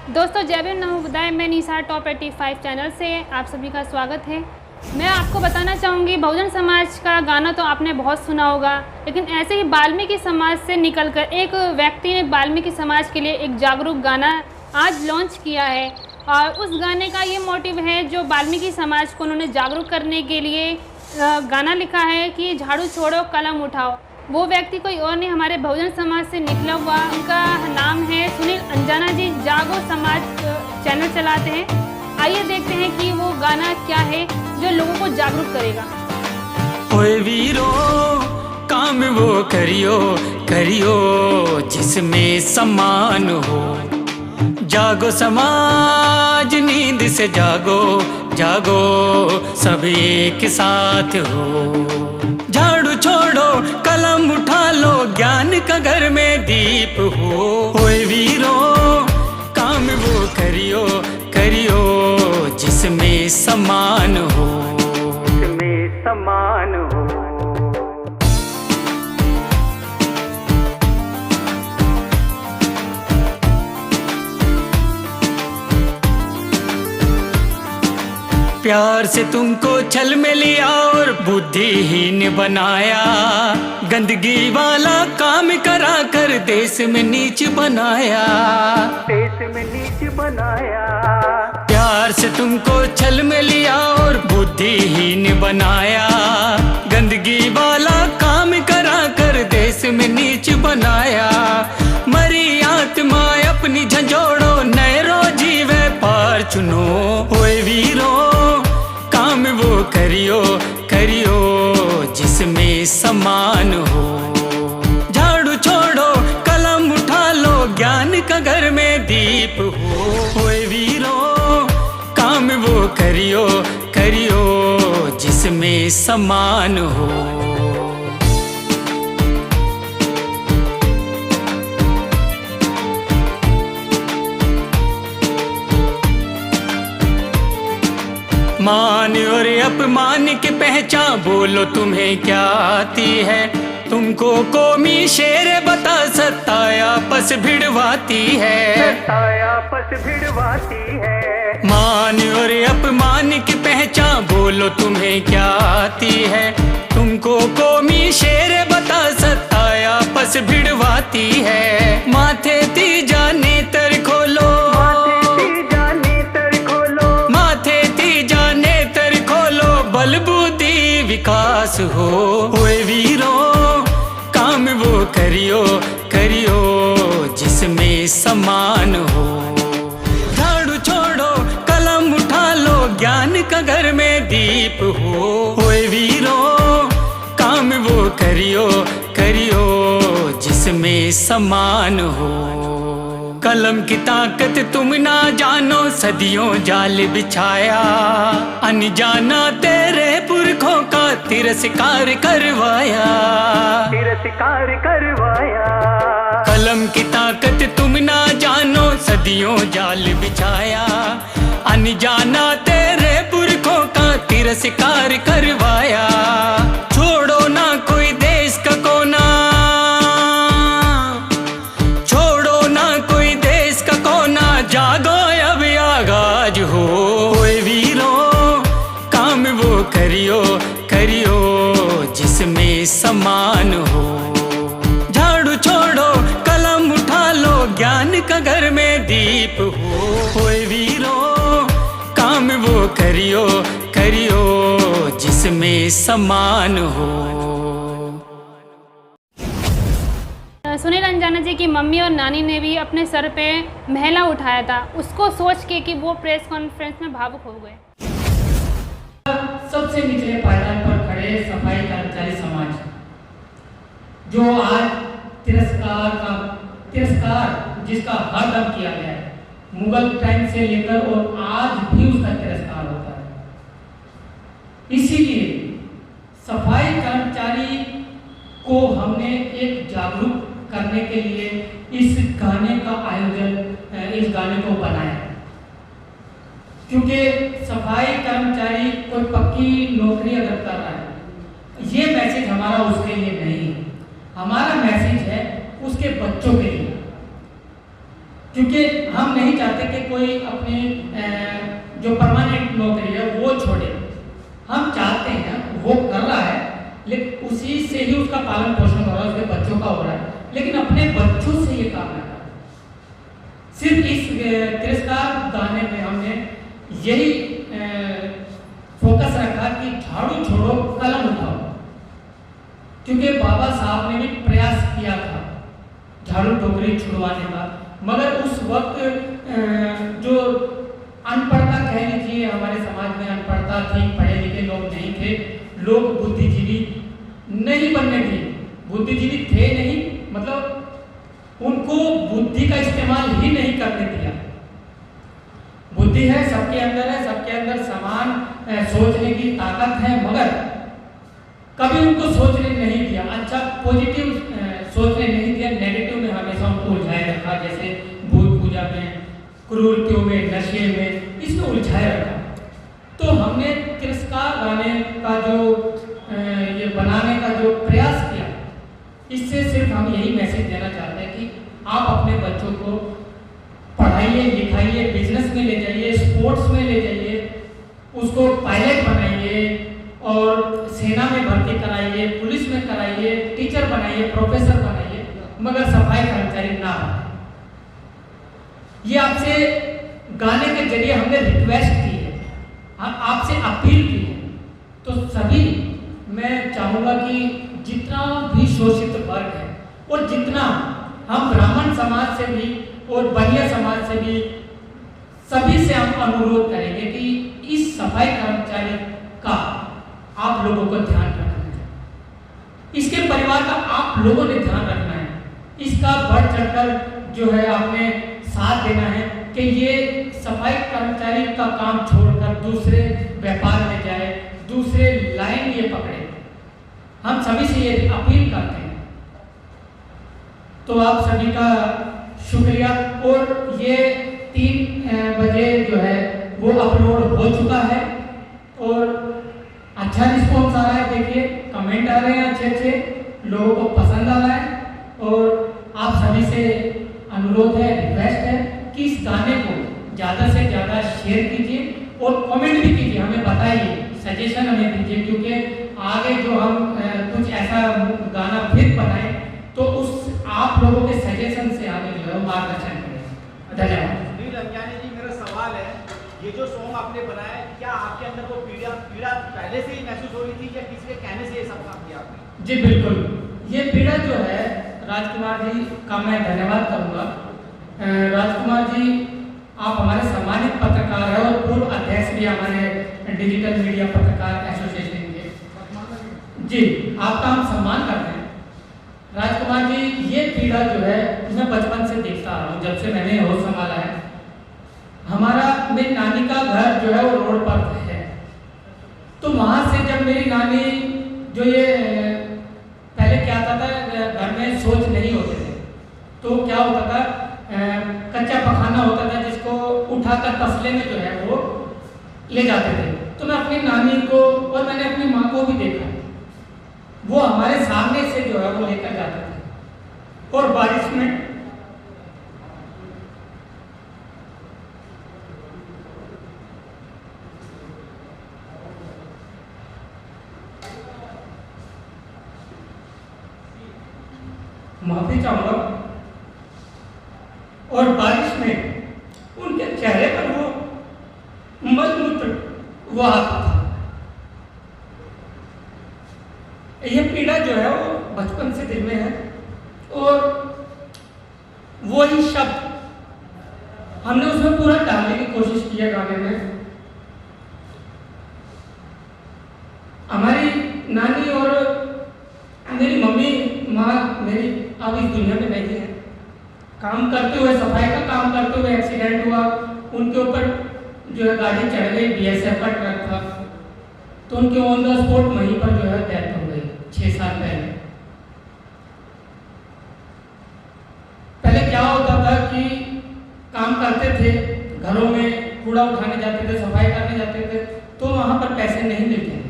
दोस्तों जय भीम नमो बुद्धाय। मैं निशा टॉप 85 चैनल से आप सभी का स्वागत है। मैं आपको बताना चाहूँगी, बहुजन समाज का गाना तो आपने बहुत सुना होगा, लेकिन ऐसे ही वाल्मीकि समाज से निकलकर एक व्यक्ति ने वाल्मीकि समाज के लिए एक जागरूक गाना आज लॉन्च किया है। और उस गाने का ये मोटिव है, जो वाल्मीकि समाज को उन्होंने जागरूक करने के लिए गाना लिखा है कि झाड़ू छोड़ो कलम उठाओ। वो व्यक्ति कोई और नहीं, हमारे बहुजन समाज से निकला हुआ, उनका नाम है सुनील अंजाना जी। जागो समाज चैनल चलाते हैं। आइए देखते हैं कि वो गाना क्या है जो लोगों को जागरूक करेगा। ओए वीरो काम वो करियो करियो जिसमें सम्मान हो। जागो समाज नींद से जागो जागो सब एक साथ हो। झाड़ू छोड़ो कलम उठा लो ज्ञान का घर में दीप हो। ओए वीरो काम वो करियो करियो जिसमें सम्मान हो, जिसमें सम्मान हो। प्यार से तुमको छल में लिया और बुद्धिहीन बनाया। गंदगी वाला काम करा कर देश में नीच बनाया, देश में नीच बनाया। प्यार से तुमको छल में लिया और बुद्धिहीन बनाया। गंदगी वाला काम करा कर देश में नीच बनाया। मरी आत्मा अपनी झंझोड़ो, नए रोजी व्यापार चुनो। ओए वीरो काम वो करियो करियो जिसमें सम्मान हो। झाड़ू छोड़ो कलम उठा लो ज्ञान का घर में दीप हो। ओए वीरो काम वो करियो करियो जिसमें सम्मान हो। मान और अपमान की पहचान बोलो तुम्हें क्या आती है। तुमको कौमी शेर बता सत्ता आपस भिड़वाती है, सत्ता आपस भिड़वाती है। मान और अपमान की पहचान बोलो तुम्हें क्या आती है। तुमको कौमी शेर बता सत्ता आपस भिड़वाती है। माथे तीजा नेत्र खोलो, बल बुद्धि विकास हो। ओए वीरो काम वो करियो करियो जिसमें सम्मान हो। झाड़ू छोड़ो कलम उठा लो ज्ञान का घर में दीप हो। ओए वीरो काम वो करियो करियो जिसमें सम्मान हो। कलम की ताकत तुम ना जानो, सदियों जाल बिछाया। अनजाना तेरे पुरखों का तिरस्कार करवाया, तिरस्कार करवाया। कलम की ताकत तुम ना जानो, सदियों जाल बिछाया। अनजाना तेरे पुरखों का तिरस्कार करवाया। छोड़ो ना कोई देश का कोना, जागो अब आगाज हो। ओए वीरो काम वो करियो करियो जिसमें सम्मान हो। झाड़ू छोड़ो कलम उठा लो ज्ञान का घर में दीप हो। ओए वीरो काम वो करियो करियो जिसमें सम्मान हो। सुनील अंजाना जी की मम्मी और नानी ने भी अपने सर पे महला उठाया था, उसको सोच के कि वो प्रेस कॉन्फ्रेंस में भावुक हो गए। सबसे निचले पायदान पर खड़े सफाई कर्मचारी समाज, जो आज तिरस्कार जिसका हर दम किया गया है, मुगल टाइम से लेकर और आज भी उसका तिरस्कार होता है। इसीलिए सफाई कर्मचारी को हमने एक जागरूक करने के लिए इस गाने का आयोजन, इस गाने को बनाया। क्योंकि सफाई कर्मचारी कोई पक्की नौकरी अगर कर रहा है, ये मैसेज हमारा उसके लिए नहीं है। हमारा मैसेज है उसके बच्चों के लिए। क्योंकि हम नहीं चाहते कि कोई अपनी जो परमानेंट नौकरी है वो छोड़े। हम चाहते हैं, वो कर रहा है, लेकिन उसी से ही उसका पालन पोषण हो रहा है, उसके बच्चों का हो रहा है, लेकिन अपने बच्चों से ये काम ना करें। सिर्फ इस तिरस्कार गाने में हमने यही फोकस रखा कि झाड़ू छोड़ो कलम उठाओ, क्योंकि बाबा साहब ने भी प्रयास किया था झाड़ू टोकरी छुड़वाने का, मगर उस वक्त जो अनपढ़ता कह लीजिए, हमारे समाज में अनपढ़ता थी, पढ़े लिखे लोग नहीं थे, लोग बुद्धिजीवी नहीं बनने दिए, बुद्धिजीवी थे नहीं, मतलब उनको बुद्धि का इस्तेमाल ही नहीं करने दिया। बुद्धि है सबके अंदर, है सबके अंदर समान सोचने की ताकत है, मगर कभी उनको सोचने नहीं दिया, अच्छा पॉजिटिव सोचने नहीं दिया, नेगेटिव में हमेशा उनको उलझाए रखा, जैसे भूत पूजा में, क्रूरतियों में, नशे में, इसमें उलझाए रखा। तो हमने तिरस्कार गाने का जो ये बनाने का जो प्रयास किया, इससे सिर्फ हम यही मैसेज देना चाहते हैं कि आप अपने बच्चों को पढ़ाइए, लिखाइए, बिजनेस में ले जाइए, स्पोर्ट्स में ले जाइए, उसको पायलट बनाइए और सेना में भर्ती कराइए, पुलिस में कराइए, टीचर बनाइए, प्रोफेसर बनाइए, मगर सफाई कर्मचारी ना बनाइए। ये आपसे गाने के जरिए हमने रिक्वेस्ट की है, आपसे अपील की है। तो सभी मैं चाहूँगा कि जितना भी शोषित वर्ग है और जितना हम ब्राह्मण समाज से भी और बनिया समाज से भी, सभी से हम अनुरोध करेंगे कि इस सफाई कर्मचारी का आप लोगों को ध्यान रखना है, इसके परिवार का आप लोगों ने ध्यान रखना है, इसका बढ़ चढ़कर जो है आपने साथ देना है कि ये सफाई कर्मचारी का काम छोड़कर दूसरे व्यापार में जाए, दूसरे लाइन ये पकड़े। हम सभी से ये अपील करते हैं। तो आप सभी का शुक्रिया। और ये 3 बजे जो है वो अपलोड हो चुका है और अच्छा रिस्पॉन्स आ रहा है। देखिए कमेंट आ रहे हैं अच्छे, लोगों को पसंद आ रहा है। और आप सभी से अनुरोध है, रिक्वेस्ट है कि इस गाने को ज़्यादा से ज़्यादा शेयर कीजिए और कमेंट भी कीजिए, हमें बताइए, सजेशन हमें दीजिए, क्योंकि आगे जो हम कुछ ऐसा गाना फिर बनाए तो उस आप लोगों के सजेशन से आगे जो है मार्गदर्शन करें। धन्यवाद। सुनील अंजानी जी, मेरा सवाल है, ये जो सॉन्ग आपने बनाया, क्या आपके अंदर वो पीड़ा पहले से ही महसूस हो रही थी या किसी के कहने से ये सब काम किया आपने? जी बिल्कुल, ये पीड़ा जो है राजकुमार जी का मैं धन्यवाद करूँगा। राजकुमार जी आप हमारे सम्मानित पत्रकार हैं और पूर्व अध्यक्ष भी हमारे डिजिटल मीडिया पत्रकार एसोसिएशन के। जी आपका हम सम्मान करते हैं। राजकुमार जी, ये पीड़ा जो है मैं बचपन से देखता आ रहा हूँ, जब से मैंने होश संभाला है। हमारा मेरी नानी का घर जो है वो रोड पर है, तो वहाँ से जब मेरी नानी जो ये पहले क्या आता था, घर में शौच नहीं होते थे, तो क्या होता था, कच्चा पखाना होता था जिसको उठाकर तसले में जो है वो ले जाते थे। तो मैं अपनी नानी को और मैंने अपनी माँ को भी देखा, वो हमारे सामने से जो है वो लेकर जाते थे। और बारिश में माफी चाहूंगा, और बारिश में उनके चेहरे पर वो मलमूत्र वो आता था। ये पीड़ा जो है वो बचपन से दिल में है और वही शब्द हमने उसमें पूरा डालने की कोशिश की है गाने में। हमारी नानी और मेरी मम्मी माँ मेरी अब इस दुनिया में नहीं है। काम करते हुए, सफाई का काम करते हुए एक्सीडेंट हुआ, उनके ऊपर जो है गाड़ी चढ़ गई, BSF का ट्रक था, तो उनके ऑन द स्पॉट वहीं पर जो है डेथ हो गई 6 साल पहले। पहले क्या होता था कि काम करते थे, घरों में कूड़ा उठाने जाते थे, सफाई करने जाते थे, तो वहाँ पर पैसे नहीं मिलते थे।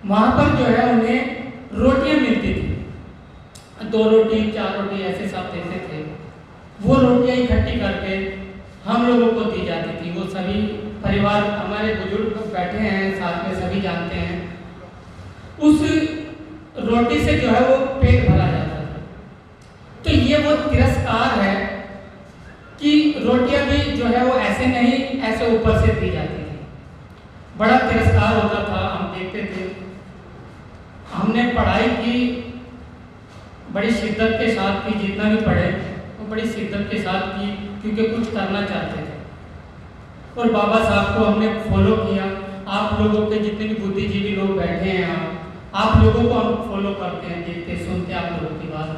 वहाँ पर जो है उन्हें रोटियाँ मिलती थी, 2 रोटी 4 रोटी ऐसे सब देते थे। वो रोटियां इकट्ठी करके हम लोगों को दी जाती थी। वो सभी परिवार, हमारे बुजुर्ग बैठे हैं साथ में, सभी जानते हैं। उस रोटी से जो है वो पेट भरा जाता था। तो ये वो तिरस्कार है कि रोटियां भी जो है वो ऐसे नहीं, ऐसे ऊपर से दी जाती थी। बड़ा तिरस्कार होता था, हम देखते थे। हमने पढ़ाई की बड़ी शिद्दत के साथ की, जितना भी पढ़े वो बड़ी शिद्दत के साथ की, क्योंकि कुछ करना चाहते थे। और बाबा साहब को हमने फॉलो किया। आप लोगों के जितने भी बुद्धिजीवी लोग बैठे हैं, आप लोगों को हम फॉलो करते हैं, देखते सुनते आप लोगों की बात।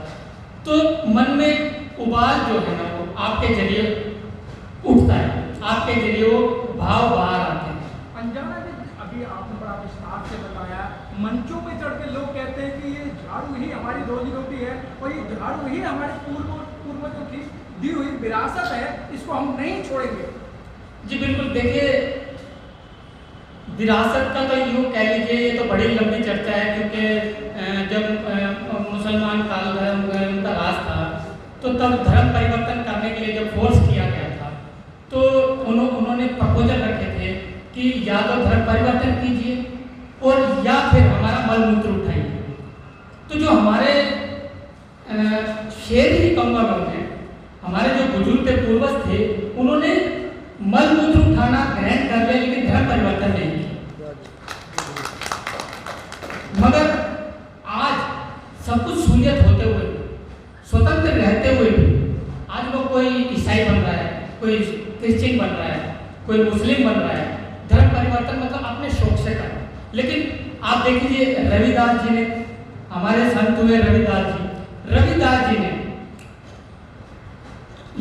तो मन में उबाल जो है ना वो आपके जरिए उठता है, आपके जरिए वो भाव बाहर आते हैं। अनजाना जी, अभी आपने बड़ा विस्तार से बताया। मंचों पे चढ़ के लोग कहते हैं कि ये झाड़ू ही हमारी रोजी रोटी है और ये झाड़ू ही हमारे पूर्वजों की दी हुई विरासत है, इसको हम नहीं छोड़ेंगे। जी बिल्कुल, देखिए विरासत का तो यूँ कह लीजिए, ये तो बड़ी लंबी चर्चा है, क्योंकि जब मुसलमान काल धर्म उनका राज था, तो तब धर्म परिवर्तन करने के लिए जब फोर्स किया गया था, तो उन्होंने प्रपोजल रखे थे कि या तो धर्म परिवर्तन कीजिए और या फिर हमारा मल मूत्र उठाइए। तो जो हमारे शेर ही कहूँगा मैं, हमारे जो बुजुर्ग थे, पूर्वज थे, उन्होंने मल मूत्र उठाना ग्रहण कर लिया, लेकिन धर्म परिवर्तन नहीं किया। मगर आज सब कुछ सहूलियत होते हुए, स्वतंत्र रहते हुए भी आज लोग, कोई ईसाई बन रहा है, कोई क्रिश्चियन बन रहा है, कोई मुस्लिम बन रहा है। धर्म परिवर्तन मतलब अपने शौक से करना। लेकिन आप देखिए रविदास जी ने, हमारे संत हुए रविदास जी ने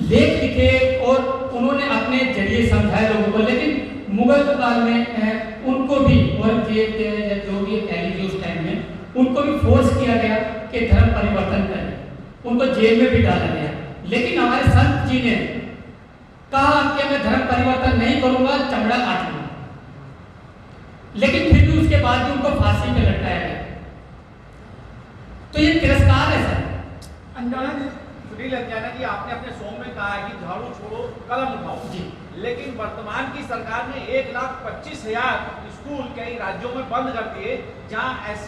लेख लिखे और उन्होंने अपने जरिए समझाए लोगों को। लेकिन मुगल काल में उनको भी, और जो भी कह लीजिए उस टाइम में, उनको भी फोर्स किया गया कि धर्म परिवर्तन करें। उनको जेल में भी डाला गया। लेकिन हमारे संत जी ने कहा कि मैं धर्म परिवर्तन नहीं करूंगा, चमड़ा काट लूंगा। लेकिन फिर भी उसके बाद भी उनको फांसी पे लटकाया गया। तो ये तिरस्कार है सर। अनजाना जी, सुनील अंजाना जी, आपने अपने सॉन्ग में कहा है कि झाड़ू छोड़ो कलम उठाओ जी। लेकिन वर्तमान की सरकार ने 1,25,000 स्कूल कई राज्यों में बंद कर दिए, जहां SC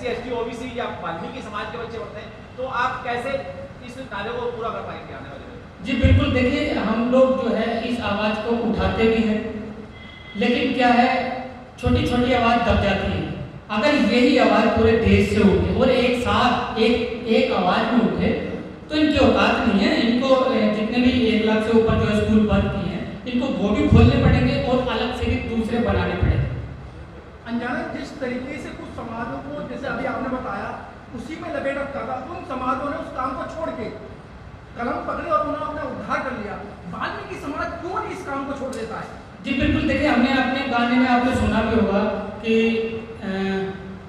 ST OBC या वाल्मीकि समाज के बच्चे पढ़ते हैं। तो आप कैसे इस नारे को पूरा कर पाएंगे आने वाले में? जी बिल्कुल, देखिए हम लोग जो है इस आवाज़ को उठाते भी हैं, लेकिन क्या है, छोटी छोटी आवाज़ दब जाती है। अगर यही आवाज़ पूरे देश से उठे और एक साथ एक आवाज़ में उठे, तो इनकी औकात नहीं है। इनको जितने भी 1 लाख से ऊपर जो स्कूल बंद किए हैं, इनको वो भी खोलने पड़ेंगे और अलग से भी दूसरे बनाने पड़ेंगे। अनजाना, जिस तरीके से कुछ समाजों को, जैसे अभी आपने बताया, उसी में लपेट रखा था, उन समाजों ने उस काम को छोड़ के कलम पकड़ी और उन्होंने अपना उद्धार कर लिया। वाल्मीकि समाज क्यों नहीं इस काम को छोड़ देता है? जी बिल्कुल, देखिए हमने अपने गाने में आपने सुना भी होगा कि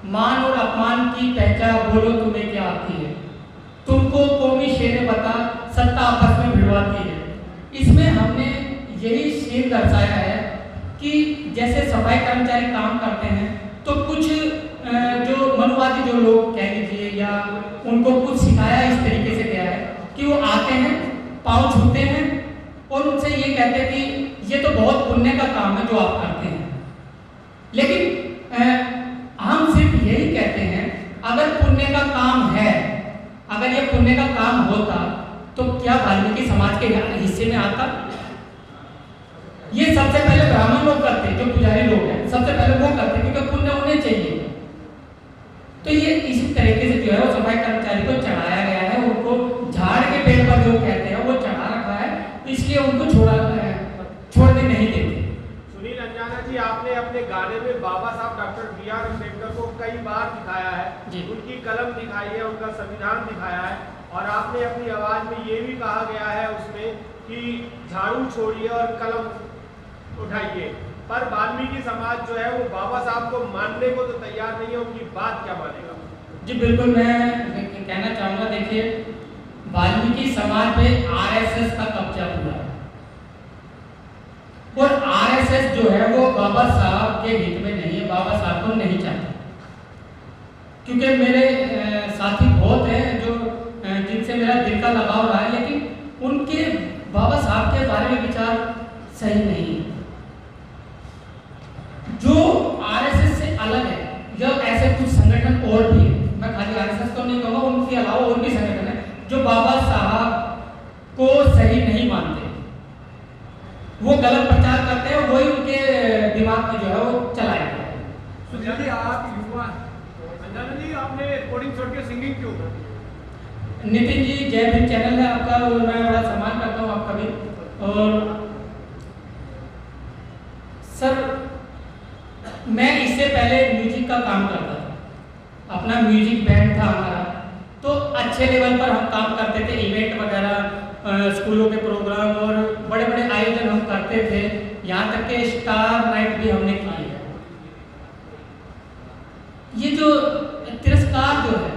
मान और अपमान की पहचान बोलो तुम्हें क्या आती है, तुमको कौमी शेर बता सत्ता आपस में भिड़वाती है। इसमें हमने यही सीन दर्शाया है कि जैसे सफाई कर्मचारी काम करते हैं, तो कुछ जो मनुवादी जो लोग कह लीजिए, या उनको कुछ सिखाया इस तरीके से गया है कि वो आते हैं, पाँव छूते हैं और उनसे ये कहते हैं कि ये तो बहुत पुण्य का काम है जो आप करते हैं। लेकिन हम सिर्फ यही कहते हैं, अगर पुण्य का काम है, अगर ये पुण्य का काम होता, तो क्या वाल्मीकि समाज के हिस्से में आता? ये सबसे पहले ब्राह्मण लोग करते, जो पुजारी लोग हैं, सबसे पहले वो करते, क्योंकि पुण्य होने चाहिए। तो ये इसी तरीके से जो है वो सफाई कर्मचारी को चढ़ाया गया है, उनको झाड़ के पेड़ पर जो कहते हैं वो चढ़ा रखा है, इसलिए उनको छोड़ने नहीं देते। सुनील अंजाना जी, आपने अपने गाने में बाबा साहब डॉक्टर B.R. अम्बेडकर को कई बार दिखाया है, उनकी कलम दिखाई है, उनका संविधान दिखाया है, और आपने अपनी आवाज में ये भी कहा गया है उसमें कि झाड़ू छोड़िए और कलम उठाइए। पर वाल्मीकि समाज जो है वो बाबा साहब को मानने को तो तैयार नहीं है, उनकी बात क्या मानेगा? जी बिल्कुल, मैं कहना चाहूँगा, देखिए वाल्मीकि समाज पे RSS का कब्जा हुआ है, और RSS जो है वो बाबा साहब के हित में नहीं है, बाबा साहब को नहीं चाहते। क्योंकि मेरे साथी बहुत हैं जो जिनसे मेरा दिल का लगाव रहा है, लेकिन साहब के बारे में विचार सही नहीं है। जो आरएसएस से अलग है, या ऐसे कुछ संगठन और भी है, मैं खाली आरएसएस तो नहीं कहूँगा, उनके अलावा और भी संगठन है जो बाबा साहब को सही नहीं मानते, वो गलत प्रचार करते हैं, वही उनके दिमाग में जो है वो चलाया गया है। सुनील जी, आप युवा अंजना जी, आपने कोडिंग छोड़ के सिंगिंग क्यों? नितिन जी, जय भीम चैनल है आपका और मैं बड़ा सम्मान करता हूँ आपका भी। और सर, मैं इससे पहले म्यूजिक का काम करता था, अपना म्यूजिक बैंड था हमारा, तो अच्छे लेवल पर हम काम करते थे, इवेंट वगैरह, स्कूलों के प्रोग्राम और बड़े बड़े आयोजन हम करते थे, यहाँ तक कि स्टार नाइट भी हमने की है। ये जो तिरस्कार जो है,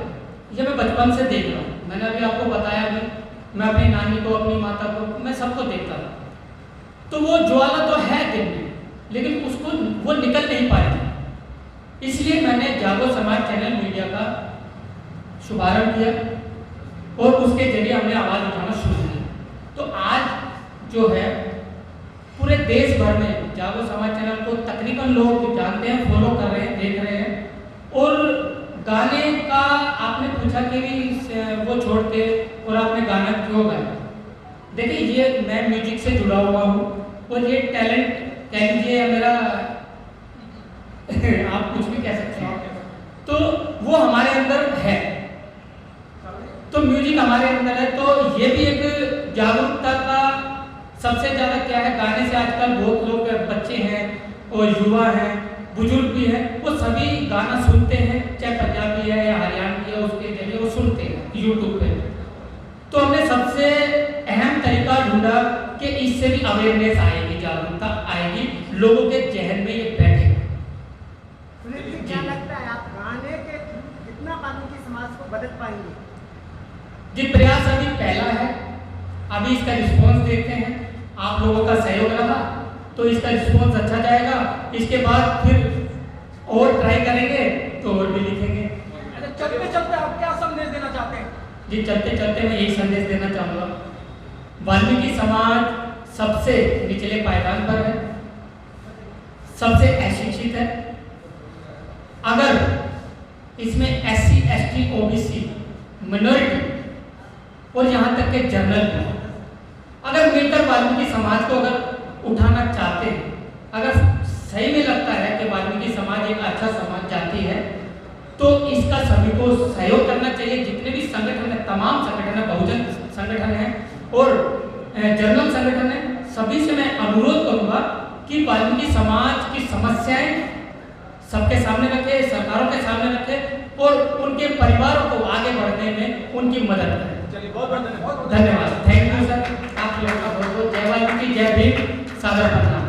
ये मैं बचपन से देख रहा हूँ। मैंने अभी आपको बताया भी, मैं अपनी नानी को, अपनी माता को, मैं सबको देखता था, तो वो ज्वाला तो है दिल में, लेकिन उसको वो निकल नहीं पाई थी। इसलिए मैंने जागो समाज चैनल मीडिया का शुभारंभ किया और उसके जरिए हमने आवाज़ उठाना शुरू किया। तो आज जो है पूरे देश भर में जागो समाज चैनल को तकरीबन लोग जानते हैं, फॉलो कर रहे हैं, देख रहे हैं। और गाने का आपने पूछा कि वो छोड़ के और आपने गाना क्यों गाया। देखिए, ये मैं म्यूजिक से जुड़ा हुआ हूँ और ये टैलेंट कह लीजिए मेरा आप कुछ भी कह सकते हैं, तो वो हमारे अंदर है, तो म्यूजिक हमारे अंदर है। तो ये भी एक जागरूकता का सबसे ज़्यादा क्या है, गाने से आजकल बहुत लोग, बच्चे हैं और युवा हैं, बुजुर्ग भी हैं, वो सभी गाना सुनते हैं, चाहे पंजाबी है या हरियाणवी है, उसके जरिए वो सुनते हैं यूट्यूब पे। तो हमने सबसे अहम तरीका ढूंढा कि इससे भी अवेयरनेस आएगी, जागरूकता आएगी, लोगों के जहन में ये बैठेगा। सुनील जी, क्या लगता है आप गाने के कितना वाल्मीकि समाज को बदल पाएंगे? जी, प्रयास अभी पहला है, अभी इसका रिस्पॉन्स देखते हैं। आप लोगों का सहयोग रहा तो इसका रिस्पॉन्स अच्छा जाएगा, इसके बाद फिर और ट्राई करेंगे तो और भी लिखेंगे। चलते चलते आप क्या संदेश देना चाहते हैं? जी, चलते चलते मैं यही संदेश देना चाहूँगा, वाल्मीकि समाज सबसे निचले पायदान पर है, सबसे अशिक्षित है। अगर इसमें SC, ST, OBC, मिनोरिटी और यहाँ तक के जनरल भी अगर मिलकर वाल्मीकि समाज को अगर उठाना चाहते हैं, अगर सही में लगता है कि वाल्मीकि समाज एक अच्छा समाज जाति है, तो इसका सभी को सहयोग करना चाहिए। जितने भी संगठन है, तमाम संगठन है, बहुजन संगठन है और जनरल संगठन है, सभी से मैं अनुरोध करूंगा कि वाल्मीकि समाज की समस्याएं सबके सामने रखे, सरकारों के सामने रखे और उनके परिवारों को आगे बढ़ने में उनकी मदद करें। चलिए, बहुत बहुत धन्यवाद। थैंक यू सर, आप लोगों का बहुत बहुत जय वाल्मीकि, जय भीम, सादर प्रणाम।